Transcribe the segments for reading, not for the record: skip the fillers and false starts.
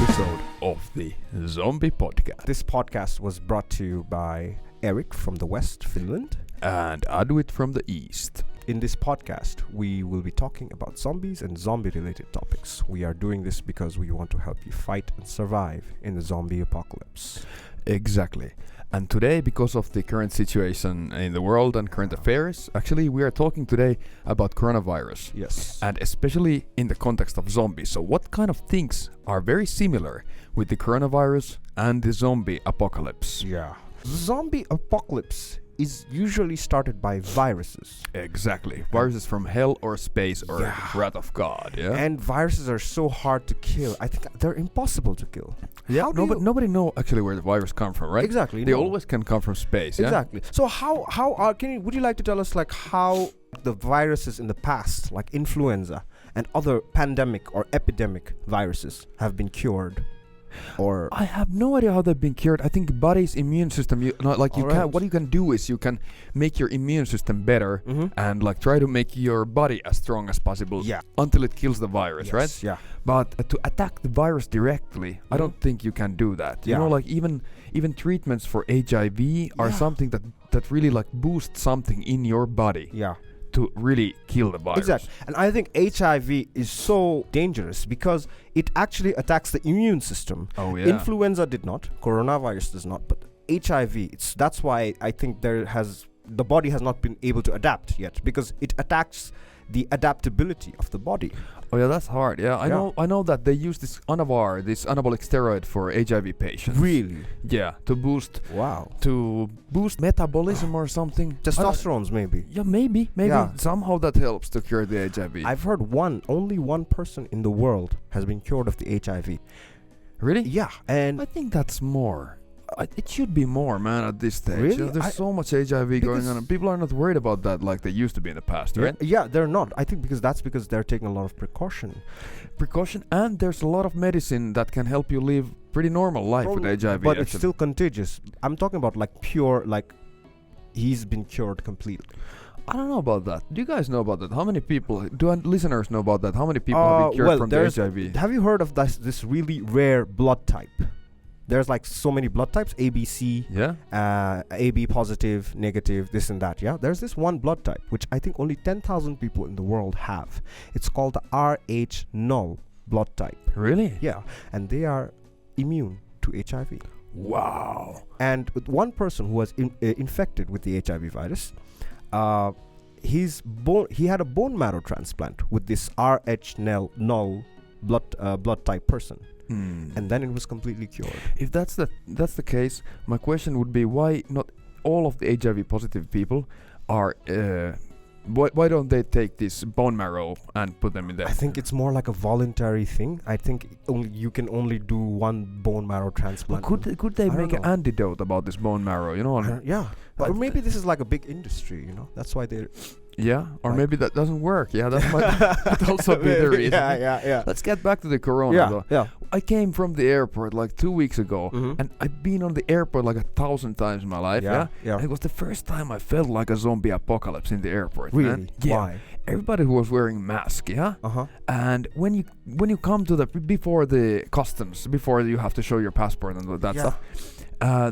episode of the Zombie Podcast. This podcast was brought to you by Erik from the West, Finland. And Adwit from the East. In this podcast, we will be talking about zombies and zombie-related topics. We are doing this because we want to help you fight and survive in the zombie apocalypse. Exactly. And today, because of the current situation in the world and current affairs, actually we are talking today about coronavirus. Yes. And especially in the context of zombies. So what kind of things are very similar with the coronavirus and the zombie apocalypse? Yeah. Zombie apocalypse is usually started by viruses. Exactly. Viruses from hell or space or wrath of God, yeah? And viruses are so hard to kill. I think they're impossible to kill. Yeah, nobody know actually where the virus come from, right? Exactly. They always can come from space, yeah? Exactly. So would you like to tell us like how the viruses in the past, like influenza and other pandemic or epidemic viruses, have been cured? Or I have no idea how they've been cured. I think body's immune system, what you can do is you can make your immune system better and like try to make your body as strong as possible until it kills the virus, right? Yeah. But to attack the virus directly, I don't think you can do that. You know, like even treatments for HIV are something that really like boosts something in your body. Yeah. To really kill the virus. Exactly. And I think HIV is so dangerous because it actually attacks the immune system. Oh yeah. Influenza did not, coronavirus does not, but HIV, that's why I think the body has not been able to adapt yet, because it attacks the adaptability of the body. Oh yeah, that's hard. Yeah, I know that they use this anabolic steroid for HIV patients. Really? Yeah, to boost metabolism or something. Testosterones maybe. Yeah, maybe somehow that helps to cure the HIV. I've heard only one person in the world has been cured of the HIV. Really? Yeah, and I think that's more. It should be more, man, at this stage. Really? Yeah, there's so much HIV going on, and people are not worried about that like they used to be in the past, right? Yeah, they're not. I think because they're taking a lot of precaution, and there's a lot of medicine that can help you live pretty normal life with HIV. But it's still contagious. I'm talking about like pure, like he's been cured completely. I don't know about that. Do you guys know about that? How many people, listeners know about that? How many people have been cured from the HIV? Have you heard of this really rare blood type? There's like so many blood types, ABC, AB positive, negative, this and that, yeah? There's this one blood type, which I think only 10,000 people in the world have. It's called the RH null blood type. Really? Yeah, and they are immune to HIV. Wow. And with one person who was infected with the HIV virus, he had a bone marrow transplant with this RH null blood type person. And then it was completely cured. If that's the case, my question would be why not all of the HIV positive people are why don't they take this bone marrow and put them in there? I think it's more like a voluntary thing. I think you can only do one bone marrow transplant. Well, could they make an antidote about this bone marrow, you know? Yeah. But maybe this is like a big industry, you know? That's why they're... Yeah, or maybe that doesn't work. Yeah, that might also be the reason. Yeah. Let's get back to the corona though. Yeah. I came from the airport like 2 weeks ago, and I've been on the airport like 1,000 times in my life. Yeah. And it was the first time I felt like a zombie apocalypse in the airport. Really? Man. Yeah. Why? Everybody who was wearing masks, and when you come to before the customs, before you have to show your passport and that stuff.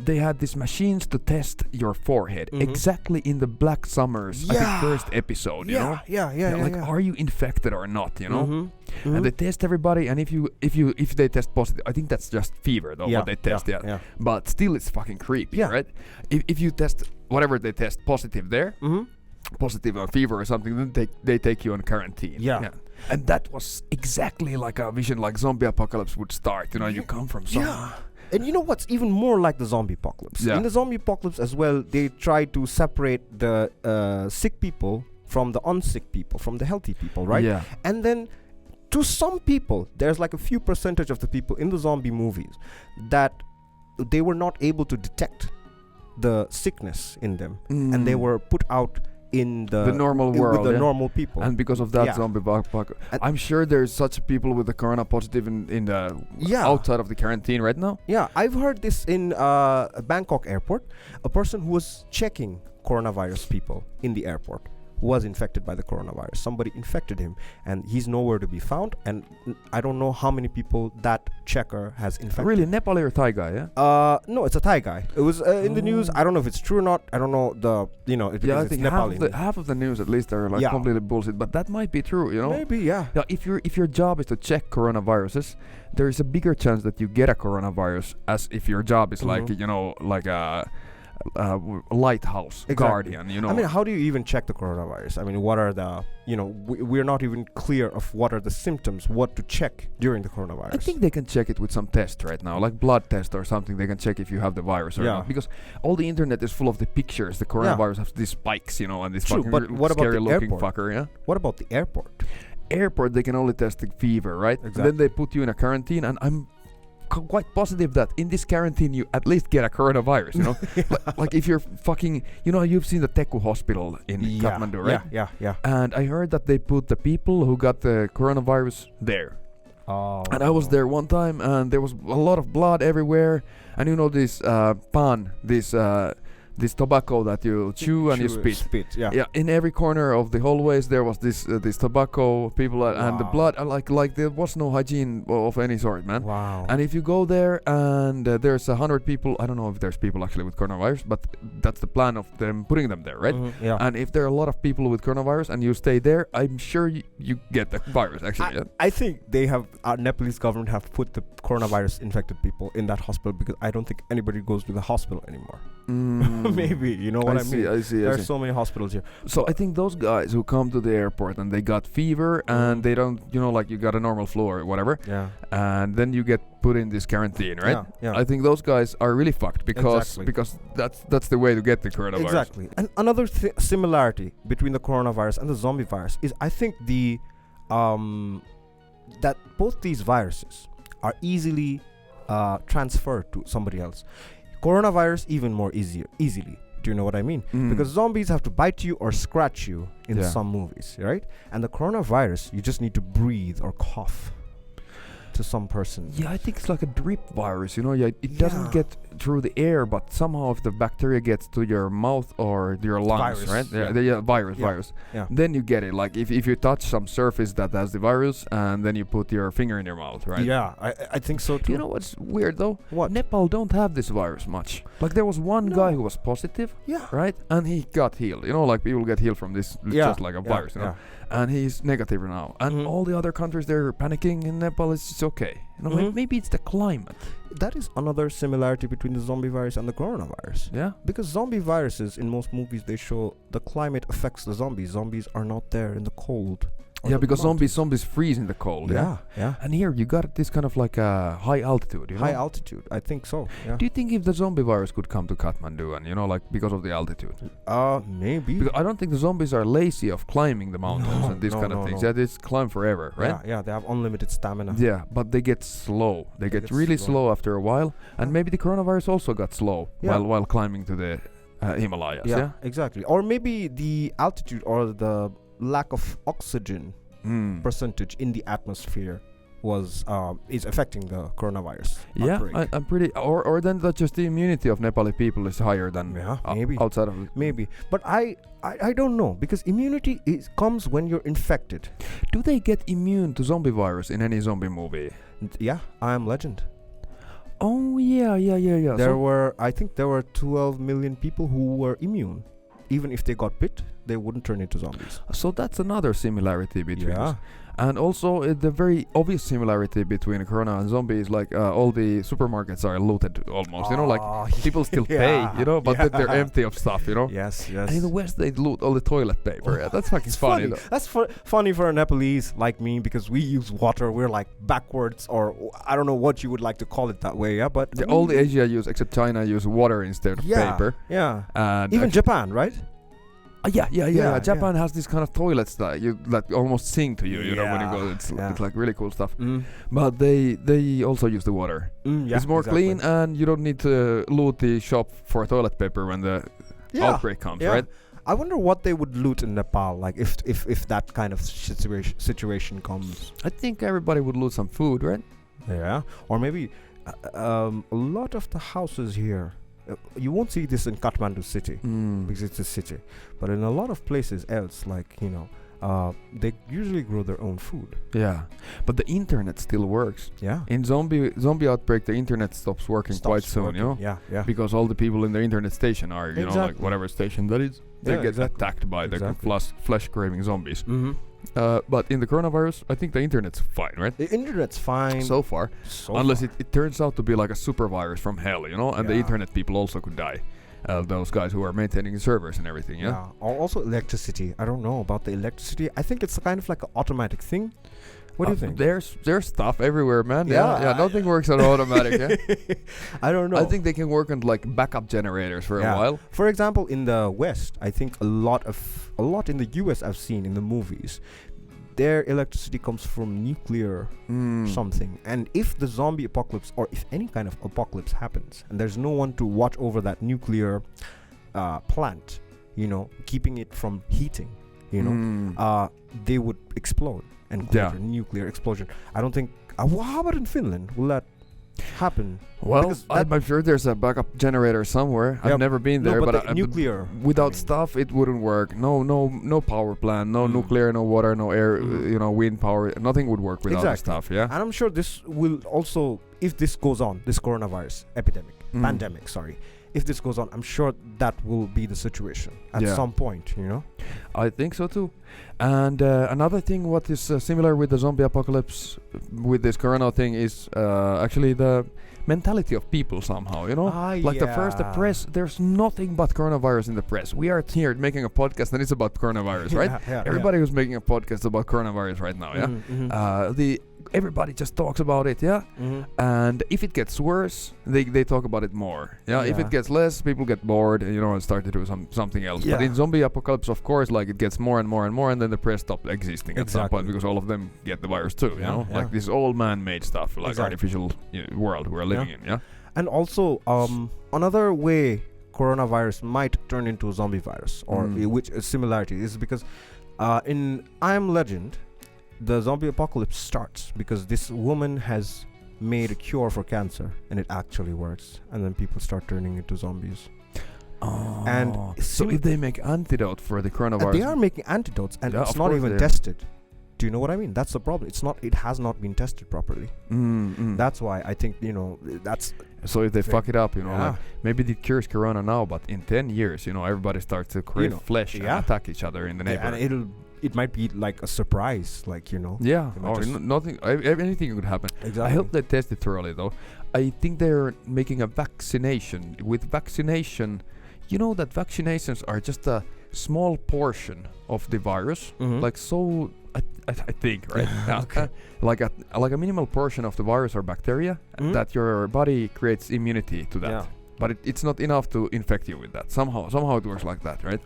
They had these machines to test your forehead exactly in the Black Summer's I think first episode. You know? Yeah. Are you infected or not? You know, and they test everybody, and if they test positive, I think that's just fever though. What they test, but still it's fucking creepy, right? If you test whatever they test positive there, positive or fever or something, then they take you on quarantine. Yeah. And that was exactly like a vision, like zombie apocalypse would start. You know, you come from somewhere. Yeah. And you know what's even more like the zombie apocalypse? In the zombie apocalypse as well, they try to separate the sick people from the unsick people, from the healthy people, right? Yeah. And then to some people, there's like a few percentage of the people in the zombie movies that they were not able to detect the sickness in them. And they were put out in the normal world with the normal people, and because of that zombie apocalypse, I'm sure there's such people with the corona positive in the outside of the quarantine right now. I've heard this in Bangkok airport. A person who was checking coronavirus people in the airport was infected by the coronavirus. Somebody infected him, and he's nowhere to be found. And I don't know how many people that checker has infected. Really, Nepali or Thai guy? Yeah. No, it's a Thai guy. It was in the news. I don't know if it's true or not. I don't know I think half of the news at least are like completely bullshit. But that might be true. Maybe, yeah. Yeah. If your job is to check coronaviruses, there is a bigger chance that you get a coronavirus as if your job is like a lighthouse guardian. I mean, how do you even check the coronavirus? I mean, what are the we're not even clear of what are the symptoms, what to check during the coronavirus. I think they can check it with some test right now, like blood test or something. They can check if you have the virus or not, because all the internet is full of the pictures. The coronavirus has these spikes, and this fucking scary looking fucker. Yeah. What about the airport? Airport, they can only test the fever, right? Exactly. Then they put you in a quarantine, and I'm quite positive that in this quarantine you at least get a coronavirus, like if you're fucking, you've seen the Teku hospital in Kathmandu, right? Yeah. And I heard that they put the people who got the coronavirus there. Oh. And I was there one time, and there was a lot of blood everywhere, and this pan, this tobacco that you chew and you spit. Yeah. In every corner of the hallways there was this tobacco, people, and the blood. Like there was no hygiene of any sort, man. Wow. And if you go there and there's 100 people, I don't know if there's people actually with coronavirus, but that's the plan of them putting them there, right? Mm-hmm, yeah. And if there are a lot of people with coronavirus and you stay there, I'm sure you get the virus actually. I think they have, our Nepalese government have put the coronavirus infected people in that hospital, because I don't think anybody goes to the hospital anymore. Maybe, you know what I mean? I see. There are so many hospitals here. So I think those guys who come to the airport and they got fever and they don't, like you got a normal flu or whatever, and then you get put in this quarantine, right? Yeah. I think those guys are really fucked because that's the way to get the coronavirus. Exactly. And another similarity between the coronavirus and the zombie virus is, I think that both these viruses are easily transferred to somebody else. Coronavirus even more easily. Do you know what I mean? Because zombies have to bite you or scratch you in some movies, right? And the coronavirus, you just need to breathe or cough to some person. Yeah, I think it's like a drip virus, it doesn't get through the air, but somehow if the bacteria gets to your mouth or your lungs, virus, right? Virus. Yeah. Then you get it. Like if you touch some surface that has the virus and then you put your finger in your mouth, right? Yeah, I think so too. You know what's weird though? What? Nepal don't have this virus much. Like there was one guy who was positive, right? And he got healed. Like people get healed from this just like a virus, and he's negative now. And all the other countries, they're panicking. In Nepal, it's okay. Maybe it's the climate. That is another similarity between the zombie virus and the coronavirus. Yeah. Because zombie viruses, in most movies, they show the climate affects the zombies. Zombies are not there in the cold. Yeah, because zombies freeze in the cold. Yeah. And here you got this kind of like a high altitude. High altitude, I think so. Yeah. Do you think if the zombie virus could come to Kathmandu and like because of the altitude? Maybe. Because I don't think the zombies are lazy of climbing the mountains and these kind of things. Yeah, they climb forever, right? Yeah, they have unlimited stamina. Yeah, but they get slow. They get really slow after a while, and maybe the coronavirus also got slow while climbing to the Himalayas. Yeah, exactly. Or maybe the altitude or the lack of oxygen percentage in the atmosphere is affecting the coronavirus. Yeah, I'm pretty. Or then that just the immunity of Nepali people is higher than maybe outside of it. Maybe, but I don't know, because immunity comes when you're infected. Do they get immune to zombie virus in any zombie movie? Yeah, I Am Legend. Oh yeah. I think there were 12 million people who were immune. Even if they got bit, they wouldn't turn into zombies. So that's another similarity between us. And also the very obvious similarity between corona and zombies, like all the supermarkets are looted almost. Like people still pay, but they're empty of stuff. Yes. And in the West they loot all the toilet paper. Yeah, that's fucking funny. That's funny for a Nepalese like me, because we use water. We're like backwards, or I don't know what you would like to call it that way. Yeah, but all the Asia except China use water instead of paper. Yeah. And even Japan, right? Yeah. Japan has these kind of toilets that almost sing to you, when you go. It's like really cool stuff. But they also use the water. It's more clean, and you don't need to loot the shop for toilet paper when the outbreak comes, right? I wonder what they would loot in Nepal, like if that kind of situation comes. I think everybody would loot some food, right? Yeah, or maybe a lot of the houses here You won't see this in Kathmandu city because it's a city, but in a lot of places else, like they usually grow their own food. Yeah, but the internet still works. Yeah. In zombie outbreak, the internet stops working quite soon. Yeah. Because all the people in the internet station are, like whatever station that is, they get attacked by the flesh-craving zombies. But in the coronavirus, I think the internet's fine, right? The internet's fine so far, unless it turns out to be like a super virus from hell, and the internet people also could die. Those guys who are maintaining the servers and everything, yeah? Also electricity. I don't know about the electricity. I think it's kind of like an automatic thing. What do you think? There's stuff everywhere, man. Yeah. Nothing works on automatic. Yeah. I don't know. I think they can work on like backup generators for a while. For example, in the West, I think a lot in the US I've seen in the movies, their electricity comes from nuclear something. And if the zombie apocalypse, or if any kind of apocalypse happens, and there's no one to watch over that nuclear plant, keeping it from heating, they would explode and cause a nuclear explosion. I don't think. How about in Finland? Will that happen? Well, I'm sure there's a backup generator somewhere. I've never been there, but nuclear. Without stuff, it wouldn't work. No power plant, no nuclear, no water, no air. Wind power. Nothing would work without the stuff. Yeah. And I'm sure this will also, if this goes on, this coronavirus pandemic. Sorry. If this goes on, I'm sure that will be the situation at some point, I think so too. And another thing what is similar with the zombie apocalypse with this corona thing is actually the mentality of people somehow, the press, there's nothing but coronavirus in the press. We are here making a podcast and it's about coronavirus, right? Everybody who's making a podcast about coronavirus right now, everybody just talks about it, and if it gets worse, they talk about it more. If it gets less, people get bored, and start to do something else. But in zombie apocalypse, of course, like it gets more and more and more, and then the press stops existing at some point because all of them get the virus too. Like this all man-made stuff, like artificial world we're living in. And also, another way coronavirus might turn into a zombie virus, or which similarity is because in I Am Legend, the zombie apocalypse starts because this woman has made a cure for cancer and it actually works, and then people start turning into zombies. And so if they make antidote for the coronavirus, they are making antidotes, and it's not even tested. Do you know what I mean? That's the problem. It has not been tested properly. That's why I think that's. So if they fuck it up, like maybe it cures corona now, but in 10 years, everybody starts to crave flesh and attack each other in the neighborhood. And it might be like a surprise, like nothing. Anything could happen. Exactly. I hope they test it thoroughly, though. I think they're making a vaccination. With vaccination, that vaccinations are just a small portion of the virus. Like so, I think, right? Okay. Like a minimal portion of the virus or bacteria that your body creates immunity to that. But it's not enough to infect you with that. Somehow it works like that, right?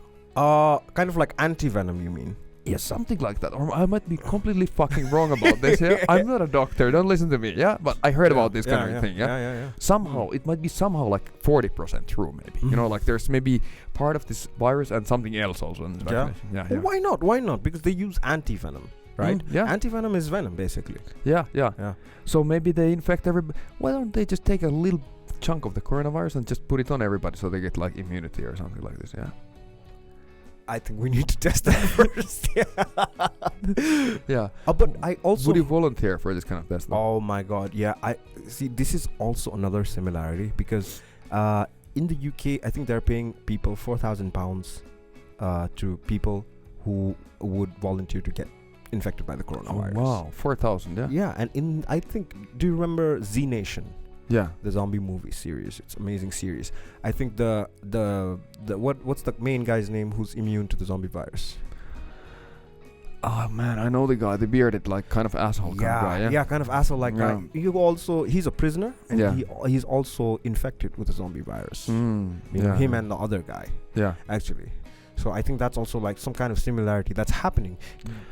Kind of like anti-venom, you mean? Yeah, something like that. Or I might be completely fucking wrong about this. Yeah, I'm not a doctor. Don't listen to me. Yeah, but I heard about this kind of thing. Yeah. Somehow it might be like 40% true. Maybe like there's maybe part of this virus and something else also in this vaccination. Yeah. Well, why not? Because they use anti-venom, right? Anti-venom is venom, basically. Yeah. So maybe they infect everybody. Why don't they just take a little chunk of the coronavirus and just put it on everybody so they get like immunity or something like this? Yeah. I think we need to test that first. Yeah. But I also... Would you volunteer for this kind of test? Oh my god, yeah. I see, this is also another similarity because in the UK, I think they're paying people £4,000 to people who would volunteer to get infected by the coronavirus. Oh, wow, 4,000, yeah? Yeah, and I think, do you remember Z Nation? Yeah, the zombie movie series. It's an amazing series. I think what's the main guy's name who's immune to the zombie virus? Oh man, I know the guy, the bearded like kind of asshole kind of guy. Yeah, kind of asshole like guy. He's a prisoner and he's also infected with the zombie virus. Him and the other guy. Yeah, actually. So I think that's also like some kind of similarity that's happening.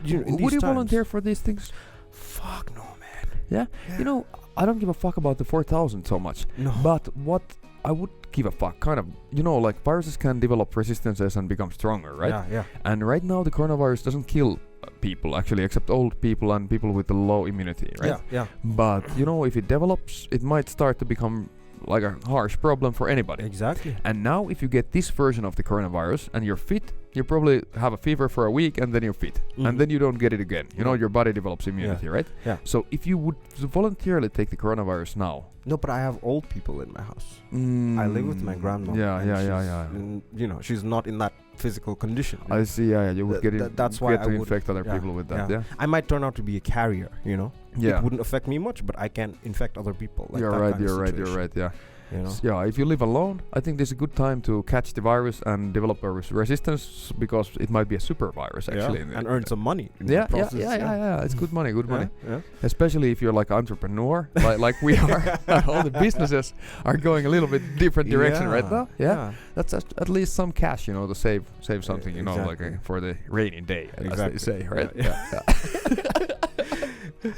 Would you volunteer for these things? Fuck no, man. Yeah. I don't give a fuck about the 4,000 so much. No. But what I would give a fuck, kind of, like viruses can develop resistances and become stronger, right? Yeah. And right now the coronavirus doesn't kill people, actually, except old people and people with the low immunity, right? Yeah. But, if it develops, it might start to become like a harsh problem for anybody. Exactly. And now if you get this version of the coronavirus and you're fit, you probably have a fever for a week and then you're fit. And then you don't get it again. You know, your body develops immunity, right? Yeah. So if you would voluntarily take the coronavirus now. No, but I have old people in my house. I live with my grandma. Yeah. And, you know, she's not in that physical condition. I see, you would that's why I would infect other people with that, yeah. I might turn out to be a carrier, you know. Yeah. It wouldn't affect me much, but I can infect other people. Like you're right, yeah. You know? Yeah, if you live alone, I think this is a good time to catch the virus and develop a resistance, because it might be a super virus actually. And earn some money. Yeah. It's good money. Yeah. Especially if you're like an entrepreneur, like we are. All the businesses are going a little bit different direction right now. Yeah. That's at least some cash, you know, to save something, you know, like for the rainy day, as they say, right? Yeah.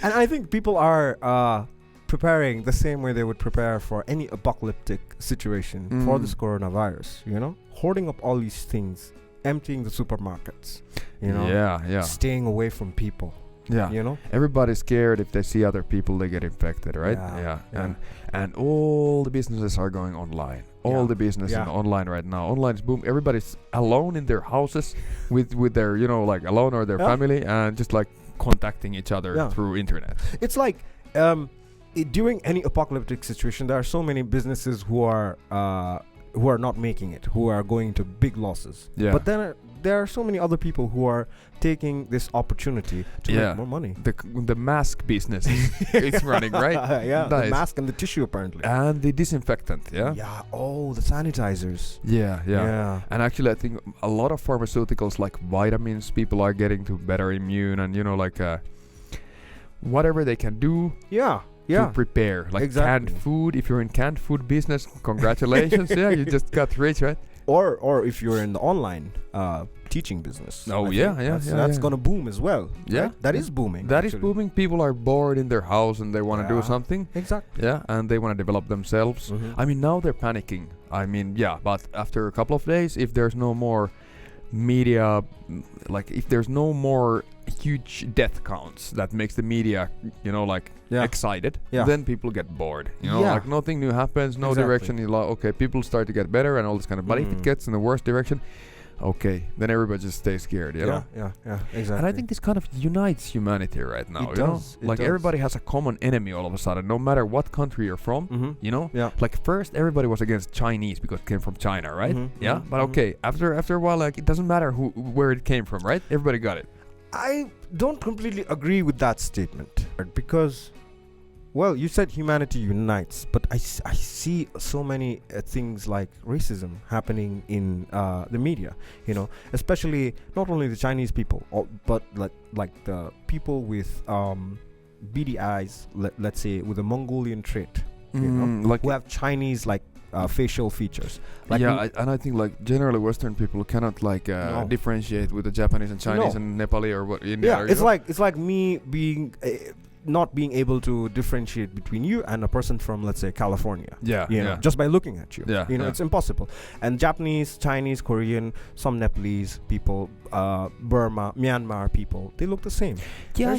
And I think people are preparing the same way they would prepare for any apocalyptic situation for this coronavirus, you know, hoarding up all these things, emptying the supermarkets, you know, staying away from people. Yeah, you know, everybody's scared if they see other people, they get infected, right? And all the businesses are going online. All the business online right now. Online is boom. Everybody's alone in their houses with their, you know, like alone or their family, and just like contacting each other through internet. It's like during any apocalyptic situation, there are so many businesses who are not making it, who are going to big losses. Yeah. But then there are so many other people who are taking this opportunity to make more money. The mask business is running, right? The mask and the tissue apparently. And the disinfectant, Yeah, the sanitizers. Yeah. And actually I think a lot of pharmaceuticals like vitamins, people are getting to better immune and, you know, like whatever they can do. To prepare, like canned food. If you're in canned food business, congratulations. You just got rich, right? Or if you're in the online teaching business. That's gonna boom as well. Yeah, right? That is booming. That is booming. People are bored in their house and they want to do something. Exactly. Yeah, and they want to develop themselves. I mean, now they're panicking. I mean, but after a couple of days, if there's no more media, like if there's no more huge death counts that makes the media, you know, like excited, then people get bored, you know, like nothing new happens, no direction. You're like, okay, people start to get better and all this kind of, but if it gets in the worst direction, okay, then everybody just stays scared, you know? Yeah, exactly. And I think this kind of unites humanity right now, you know? Like everybody has a common enemy all of a sudden, no matter what country you're from, you know? Yeah. Like first everybody was against Chinese because it came from China, right? But okay, after a while, like it doesn't matter where it came from, right? Everybody got it. I don't completely agree with that statement, because, well, you said humanity unites, but I see so many things like racism happening in the media, you know, especially not only the Chinese people, but like the people with beady eyes, let's say with a Mongolian trait, you know, like who have Chinese like facial features. Like and I think like generally Western people cannot like differentiate with the Japanese and Chinese and Nepali or what India. Yeah, it's like me being not being able to differentiate between you and a person from, let's say, California. You know, just by looking at you. You know, it's impossible. And Japanese, Chinese, Korean, some Nepalese people, Burma, Myanmar people, they look the same. Yeah,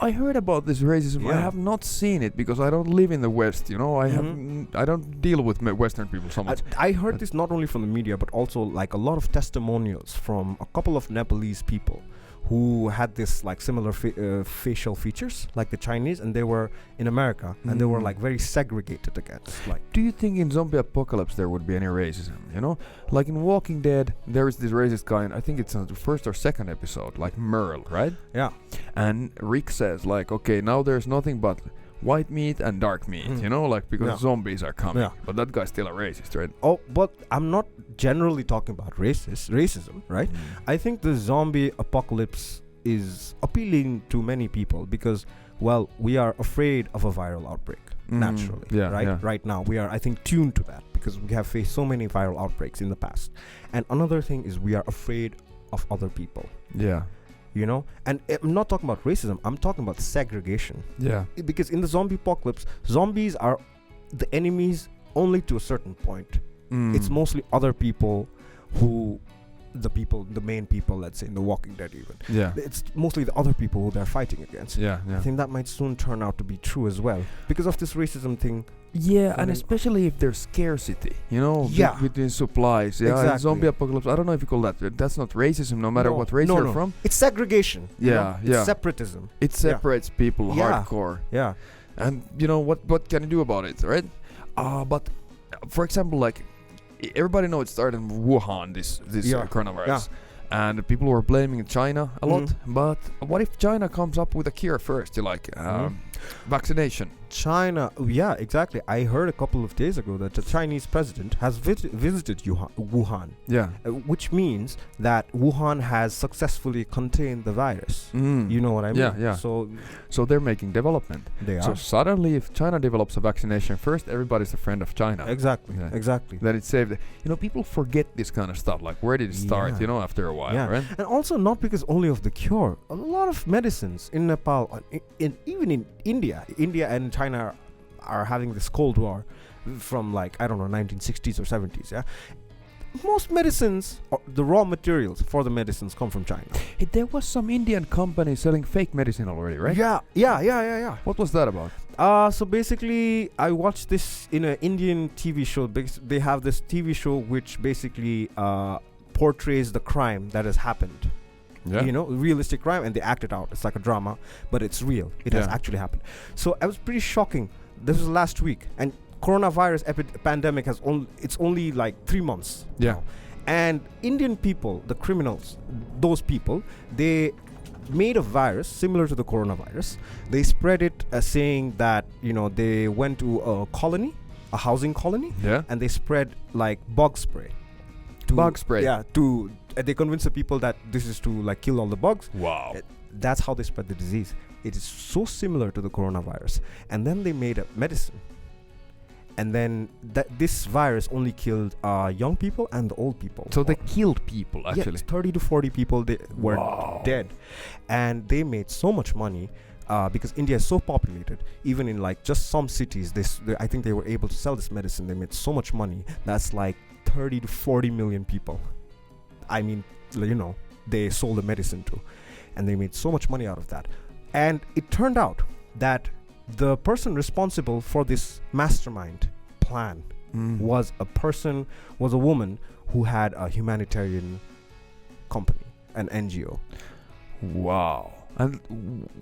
I heard about this racism. I have not seen it because I don't live in the West. You know, I don't deal with Western people so much. I heard this not only from the media, but also like a lot of testimonials from a couple of Nepalese people who had this like similar facial features like the Chinese, and they were in America and they were like very segregated against. Like, do you think in zombie apocalypse there would be any racism? You know, like in Walking Dead, there is this racist guy, and I think it's on the first or second episode, like Merle, right? Yeah. And Rick says like, okay, now there's nothing but white meat and dark meat, you know, like because zombies are coming. Yeah. But that guy's still a racist, right? Oh, but I'm not generally talking about racism, right? I think the zombie apocalypse is appealing to many people because, well, we are afraid of a viral outbreak naturally, right? Right now, we are, I think, tuned to that because we have faced so many viral outbreaks in the past. And another thing is we are afraid of other people. Yeah. You know, and I'm not talking about racism, I'm talking about segregation. Yeah. Because in the zombie apocalypse, zombies are the enemies only to a certain point. It's mostly other people who the people, the main people, let's say in The Walking Dead even. Yeah. It's mostly the other people who they're fighting against. Yeah, yeah. I think that might soon turn out to be true as well because of this racism thing. Yeah, and especially if there's scarcity, you know, between supplies. Yeah, exactly. Zombie apocalypse. I don't know if you call that. That's not racism, no matter what race you're from. It's segregation. Yeah, It's separatism. It separates people hardcore. Yeah. And you know what can you do about it, right? But for example, like everybody knows it started in Wuhan, this coronavirus. Yeah. And people were blaming China a lot. But what if China comes up with a cure first? Vaccination. China, yeah, exactly. I heard a couple of days ago that the Chinese president has visited Wuhan. Yeah. Which means that Wuhan has successfully contained the virus. You know what I mean? Yeah, yeah. So they're making development. They are. So suddenly, if China develops a vaccination first, everybody's a friend of China. Exactly. Yeah. Exactly. Then it saved. You know, people forget this kind of stuff. Like, where did it start? You know, after a while, right? And also not because only of the cure. A lot of medicines in Nepal, even in India and China are having this Cold War from 1960s or 70s. Yeah, most medicines, or the raw materials for the medicines, come from China. Hey, there was some Indian company selling fake medicine already, right? Yeah. What was that about? So basically, I watched this in an Indian TV show. They have this TV show which basically portrays the crime that has happened. Yeah. You know, realistic crime, and they act it out. It's like a drama, but it's real. It has actually happened. So it was pretty shocking. This was last week, and coronavirus pandemic it's only like 3 months. Yeah. Now. And Indian people, the criminals, those people, they made a virus similar to the coronavirus. They spread it saying that, you know, they went to a housing colony, and they spread like bug spray. Yeah, they convince the people that this is to like kill all the bugs. Wow. That's how they spread the disease. It is so similar to the coronavirus. And then they made a medicine. And then this virus only killed young people and the old people. So they killed people, actually. Yeah, 30 to 40 people were dead. And they made so much money because India is so populated. Even in like just some cities, I think they were able to sell this medicine. They made so much money. That's like 30 to 40 million people. I mean, you know, they sold the medicine to. And they made so much money out of that. And it turned out that the person responsible for this mastermind plan was a woman who had a humanitarian company, an NGO. Wow. And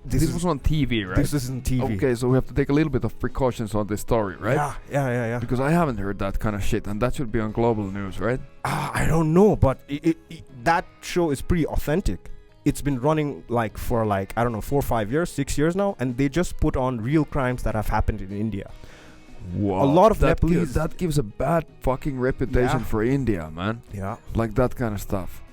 this was on TV, right? This is on TV. Okay, so we have to take a little bit of precautions on this story, right? Yeah. Because I haven't heard that kind of shit, and that should be on global news, right? I don't know, but that show is pretty authentic. It's been running like for like, I don't know, 4 or 5 years, 6 years now, and they just put on real crimes that have happened in India. Wow. A lot of Nepalese. That gives a bad fucking reputation for India, man. Yeah. Like that kind of stuff.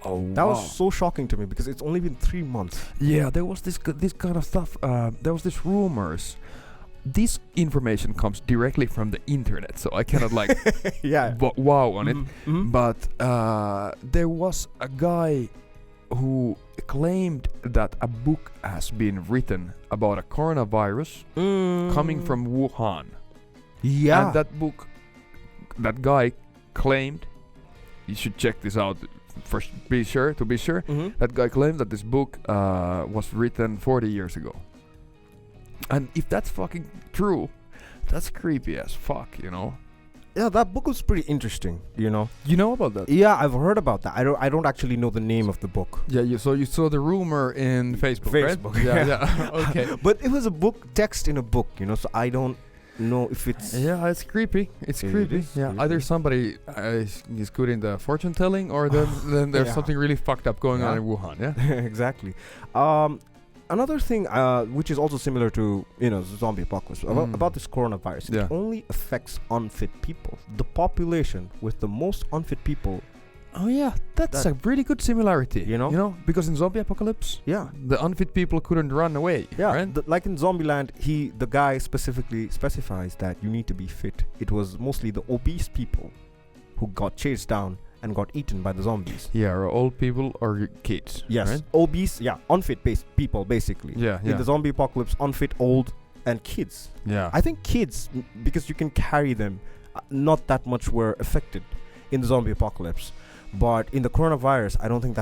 Oh, that was so shocking to me because it's only been 3 months. Yeah, there was this kind of stuff. There was this rumors. This information comes directly from the internet, so I cannot like wow on it. But there was a guy who claimed that a book has been written about a coronavirus coming from Wuhan. Yeah. And that book, that guy claimed, you should check this out to be sure. That guy claimed that this book was written 40 years ago. And if that's fucking true, that's creepy as fuck, you know? Yeah, that book was pretty interesting, you know. You know about that? Yeah, I've heard about that. I don't actually know the name of the book. Yeah, you saw the rumor in Facebook, right? Yeah. Okay. But it was a book, text in a book, you know, so I don't know if it's... Yeah, it's creepy. It's creepy. Yeah, either somebody is good in the fortune telling, or then there's something really fucked up going on in Wuhan, yeah? Exactly. Another thing, which is also similar to, you know, zombie apocalypse, about this coronavirus, it only affects unfit people. The population with the most unfit people. Oh yeah, that's a really good similarity. You know, because in zombie apocalypse, the unfit people couldn't run away. Yeah, right? Like in Zombieland, the guy specifically specifies that you need to be fit. It was mostly the obese people who got chased down and got eaten by the zombies. Yeah, or old people or kids. Yes, right? Obese, unfit people basically. Yeah. In the zombie apocalypse, unfit, old, and kids. Yeah. I think kids, because you can carry them, not that much were affected in the zombie apocalypse. But in the coronavirus, I don't think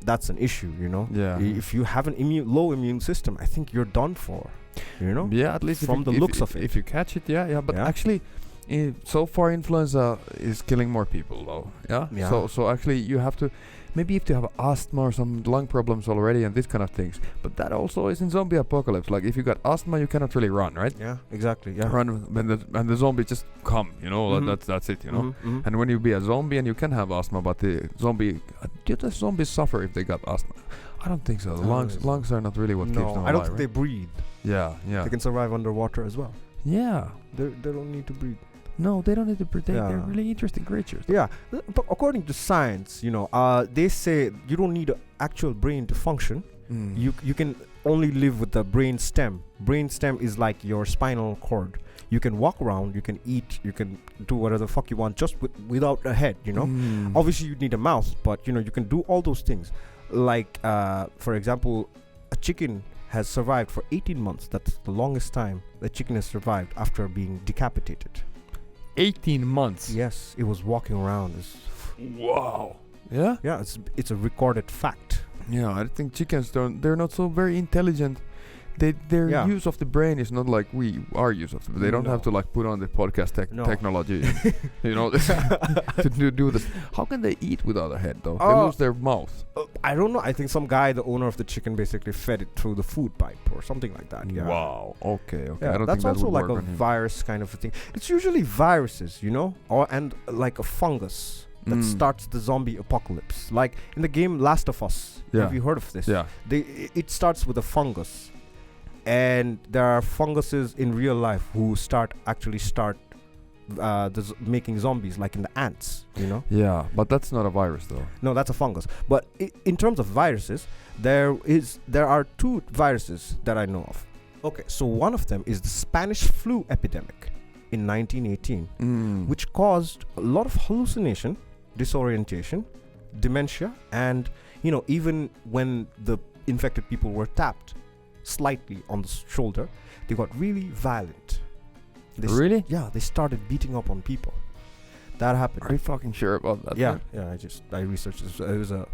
that's an issue, you know? Yeah. If you have an low immune system, I think you're done for, you know? Yeah, at least from the looks of it. If you catch it, but actually, so far influenza is killing more people though. Yeah. So actually you have to, maybe if you have asthma or some lung problems already and this kind of things. But that also is in zombie apocalypse. Like if you got asthma, you cannot really run, right? Yeah, exactly. Yeah. Run when the zombie just come, you know. That's it, you know. And when you be a zombie and you can have asthma, but the zombie, do the zombies suffer if they got asthma? I don't think so. The lungs are not really what keeps them alive. I don't think they breathe. Yeah. They can survive underwater as well. Yeah. They don't need to breathe. No, they don't need to breathe. They're really interesting creatures. Yeah, but according to science, you know, they say you don't need an actual brain to function. You can only live with the brain stem. Brain stem is like your spinal cord. You can walk around, you can eat, you can do whatever the fuck you want just without a head, you know. Obviously you need a mouth, but you know, you can do all those things. Like for example, a chicken has survived for 18 months. That's the longest time the chicken has survived after being decapitated. 18 months. Yes, it was walking around. Wow. Yeah? Yeah, it's a recorded fact. Yeah, I think chickens they're not so very intelligent. Their use of the brain is not like our use of the brain. They don't have to like put on the podcast technology, you know, to do this. How can they eat without a head though? They lose their mouth. I don't know. I think some guy, the owner of the chicken, basically fed it through the food pipe or something like that. Yeah. Wow. Okay. Yeah, I don't that's think also that like would a work on virus kind of a thing. It's usually viruses, you know, and like a fungus that starts the zombie apocalypse. Like in the game Last of Us. Yeah. Have you heard of this? Yeah. It starts with a fungus. And there are funguses in real life who start making zombies, like in the ants, you know. Yeah, but that's not a virus though. No, that's a fungus. But in terms of viruses, there are two viruses that I know of. Okay, so one of them is the Spanish flu epidemic in 1918, which caused a lot of hallucination, disorientation, dementia, and you know, even when the infected people were tapped slightly on the shoulder, they got really violent. Really? Yeah, they started beating up on people. That happened. Are you fucking sure about that? Yeah, I researched this. It was a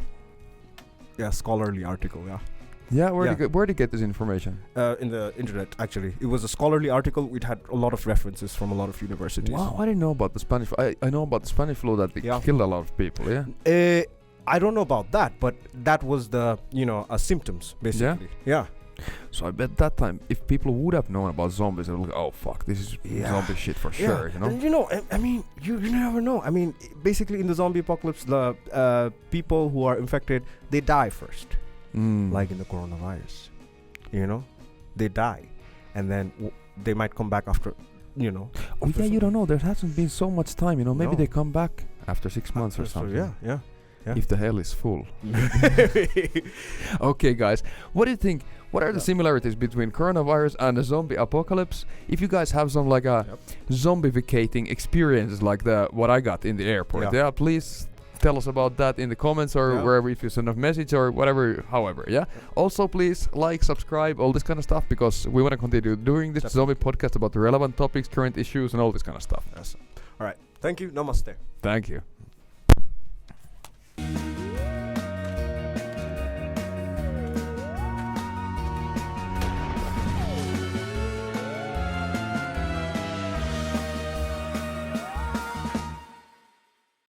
scholarly article. Where did you get this information? In the internet, actually. It was a scholarly article. It had a lot of references from a lot of universities. Wow, I didn't know about the Spanish flu. I know about the Spanish flu that killed a lot of people. Yeah. I don't know about that, but that was the symptoms basically. Yeah. So I bet that time, if people would have known about zombies, they would be like, oh fuck, this is zombie shit for sure, you know? And you know, I mean, you never know. I mean, basically in the zombie apocalypse, the people who are infected, they die first. Like in the coronavirus, you know? They die. And then they might come back after, you know. Oh yeah, you don't know. There hasn't been so much time, you know. Maybe they come back after 6 months or something. Yeah. If the hell is full. Okay, guys. What do you think? What are the similarities between coronavirus and the zombie apocalypse? If you guys have some like a zombificating experiences like what I got in the airport, please tell us about that in the comments or wherever, if you send a message or whatever, however, Also, please like, subscribe, all this kind of stuff, because we want to continue doing this zombie podcast about the relevant topics, current issues, and all this kind of stuff. Yes. All right. Thank you. Namaste. Thank you.